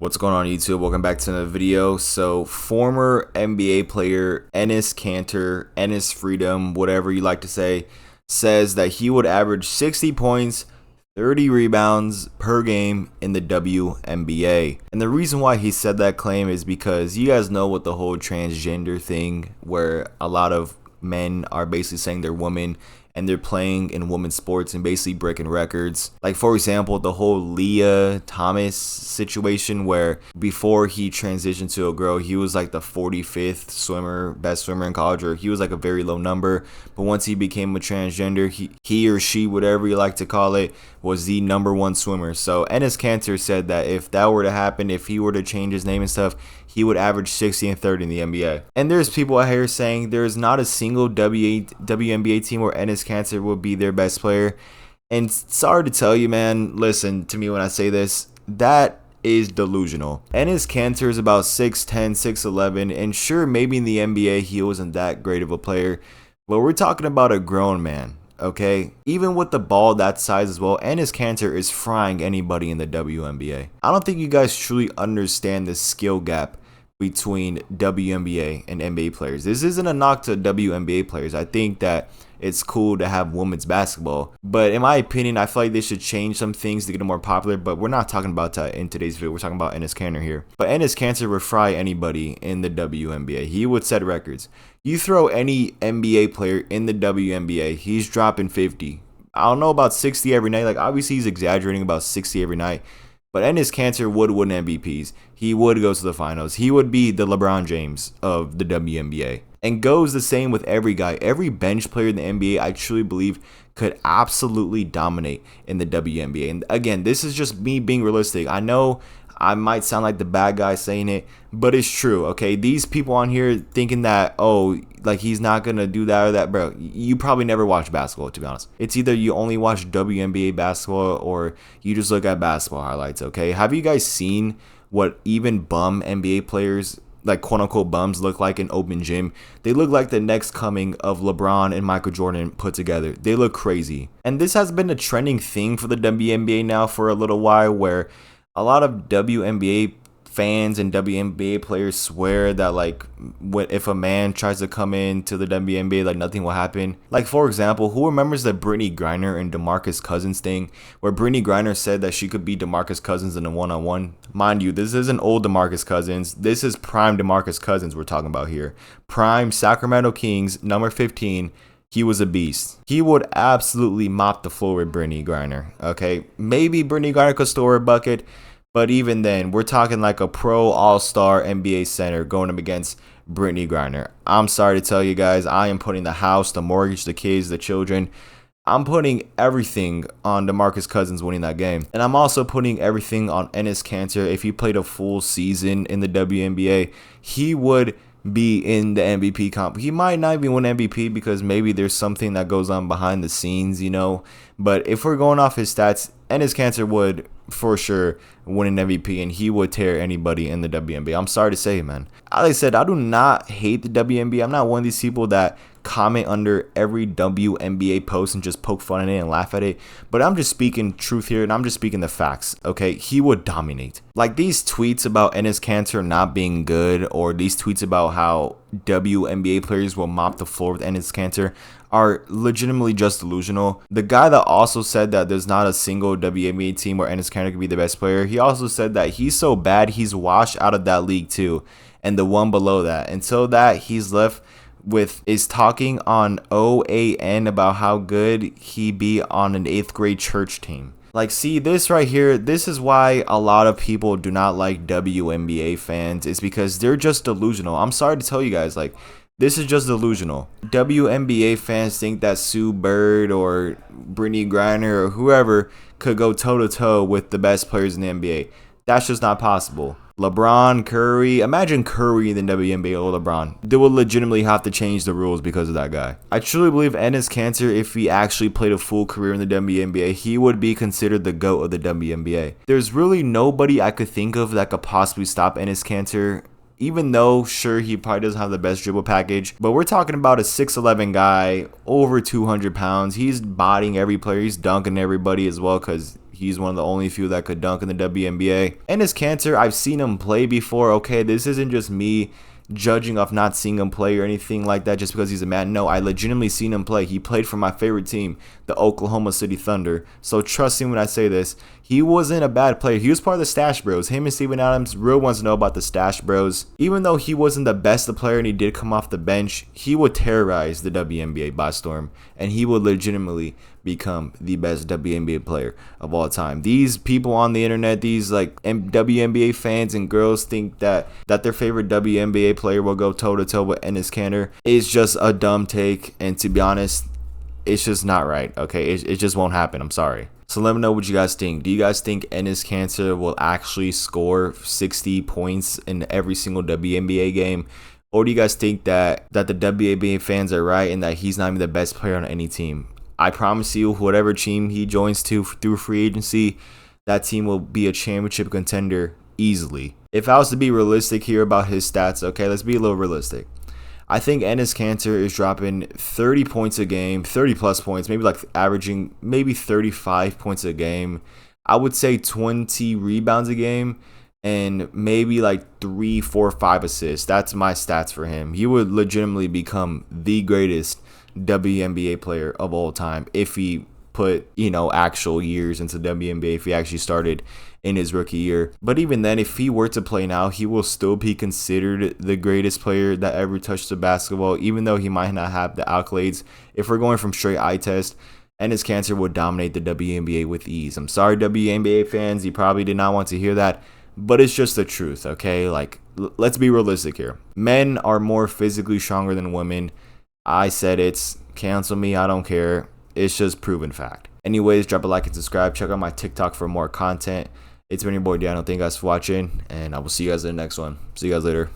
What's going on YouTube? Welcome back to another video. So former NBA player Enes Kanter, Enes Freedom, whatever you like to say, says that he would average 60 points, 30 rebounds per game in the WNBA. And the reason why he said that claim is because you guys know what the whole transgender thing where a lot of men are basically saying they're women and they're playing in women's sports and basically breaking records. Like, for example, the whole Leah Thomas situation where before he transitioned to a girl, he was like the 45th swimmer, best swimmer in college, or he was like a very low number. But once he became a transgender, he or she, whatever you like to call it, was the #1 swimmer. So Enes Kanter said that if that were to happen, if he were to change his name and stuff, he would average 60 and 30 in the NBA. And there's people out here saying there's not a single WNBA team where Enes Kanter would be their best player. And sorry to tell you, man, listen to me when I say this, that is delusional. Enes Kanter is about 6'10", 6'11", and sure, maybe in the NBA he wasn't that great of a player, but we're talking about a grown man. Okay, even with the ball that size as well, Enes Kanter is frying anybody in the WNBA. I don't think you guys truly understand the skill gap between WNBA and NBA players. This isn't a knock to WNBA players. I think that it's cool to have women's basketball, but in my opinion, I feel like they should change some things to get it more popular. But we're not talking about that in today's video. We're talking about Enes Kanter here. But Enes Kanter would fry anybody in the WNBA. He would set records. You throw any NBA player in the WNBA, he's dropping 50. I don't know about 60 every night. Like, obviously he's exaggerating about 60 every night. But Enes Kanter would win MVPs. He would go to the finals. He would be the LeBron James of the WNBA. And goes the same with every guy. Every bench player in the NBA, I truly believe, could absolutely dominate in the WNBA. And again, this is just me being realistic. I know I might sound like the bad guy saying it, but it's true, okay? These people on here thinking that, oh, like he's not going to do that or that, bro, you probably never watch basketball, to be honest. It's either you only watch WNBA basketball or you just look at basketball highlights, okay? Have you guys seen what even bum NBA players, like quote-unquote bums, look like in open gym? They look like the next coming of LeBron and Michael Jordan put together. They look crazy. And this has been a trending thing for the WNBA now for a little while, where a lot of WNBA fans and WNBA players swear that, like, if a man tries to come into the WNBA, like, nothing will happen. Like, for example, who remembers the Brittany Griner and DeMarcus Cousins thing, where Brittany Griner said that she could beat DeMarcus Cousins in a one-on-one? Mind you, this isn't old DeMarcus Cousins. This is prime DeMarcus Cousins we're talking about here. Prime Sacramento Kings, number 15. He was a beast. He would absolutely mop the floor with Brittany Griner. Okay, maybe Brittany Griner could store a bucket, but even then, we're talking like a pro all-star NBA center going up against Brittany Griner. I'm sorry to tell you guys, I am putting the house, the mortgage, the kids, the children. I'm putting everything on DeMarcus Cousins winning that game. And I'm also putting everything on Enes Kanter. If he played a full season in the WNBA, he would be in the MVP comp. He might not even win MVP because maybe there's something that goes on behind the scenes, you know. But if we're going off his stats, Enes Kanter would for sure win an MVP, and he would tear anybody in the WNBA. I'm sorry to say, man. Like I said, I do not hate the WNBA. I'm not one of these people that comment under every WNBA post and just poke fun at it and laugh at it. But I'm just speaking truth here, and I'm just speaking the facts, okay? He would dominate. Like, these tweets about Enes Kanter not being good, or these tweets about how WNBA players will mop the floor with Enes Kanter, are legitimately just delusional. The guy that also said that there's not a single WNBA team where Enes Kanter could be the best player, he also said that he's so bad he's washed out of that league too, and the one below that. Until that, he's left with is talking on OAN about how good he be on an 8th grade church team. Like, see, this right here, this is why a lot of people do not like WNBA fans, is because they're just delusional. I'm sorry to tell you guys, like, this is just delusional. WNBA fans think that Sue Bird or Brittany Griner or whoever could go toe-to-toe with the best players in the NBA. That's just not possible. LeBron, Curry, imagine Curry in the WNBA or LeBron. They will legitimately have to change the rules because of that guy. I truly believe Enes Kanter, if he actually played a full career in the WNBA, he would be considered the GOAT of the WNBA. There's really nobody I could think of that could possibly stop Enes Kanter. Even though, sure, he probably doesn't have the best dribble package, but we're talking about a 6'11 guy, over 200 pounds. He's bodying every player. He's dunking everybody as well because He's one of the only few that could dunk in the WNBA. And his Cantor, I've seen him play before. Okay, this isn't just me judging off not seeing him play or anything like that just because he's a man. No, I legitimately seen him play. He played for my favorite team, the Oklahoma City Thunder. So trust me when I say this. He wasn't a bad player. He was part of the Stash Bros. Him and Steven Adams real wants to know about the Stash Bros. Even though he wasn't the best player and he did come off the bench, he would terrorize the WNBA by storm. And he would legitimately become the best WNBA player of all time. These people on the internet, these like WNBA fans and girls think that their favorite WNBA player will go toe to toe with Enes Kanter is just a dumb take, and to be honest, it's just not right. Okay, it just won't happen. I'm sorry. So let me know what you guys think. Do you guys think Enes Kanter will actually score 60 points in every single WNBA game? Or do you guys think that the WNBA fans are right and that he's not even the best player on any team? I promise you, whatever team he joins to through free agency, that team will be a championship contender easily. If I was to be realistic here about his stats, okay, let's be a little realistic. I think Enes Kanter is dropping 30 points a game, 30 plus points, maybe like averaging maybe 35 points a game. I would say 20 rebounds a game and maybe like 3, 4, 5 assists. That's my stats for him. He would legitimately become the greatest WNBA player of all time if he put, actual years into WNBA, if he actually started in his rookie year. But even then, if he were to play now, he will still be considered the greatest player that ever touched the basketball, even though he might not have the accolades. If we're going from straight eye test, Enes Kanter would dominate the WNBA with ease. I'm sorry, WNBA fans, you probably did not want to hear that, but it's just the truth, okay? Like, let's be realistic here. Men are more physically stronger than women. I said it. Cancel me. I don't care. It's just proven fact. Anyways, drop a like and subscribe. Check out my TikTok for more content. It's been your boy Daniel. Thank you guys for watching, and I will see you guys in the next one. See you guys later.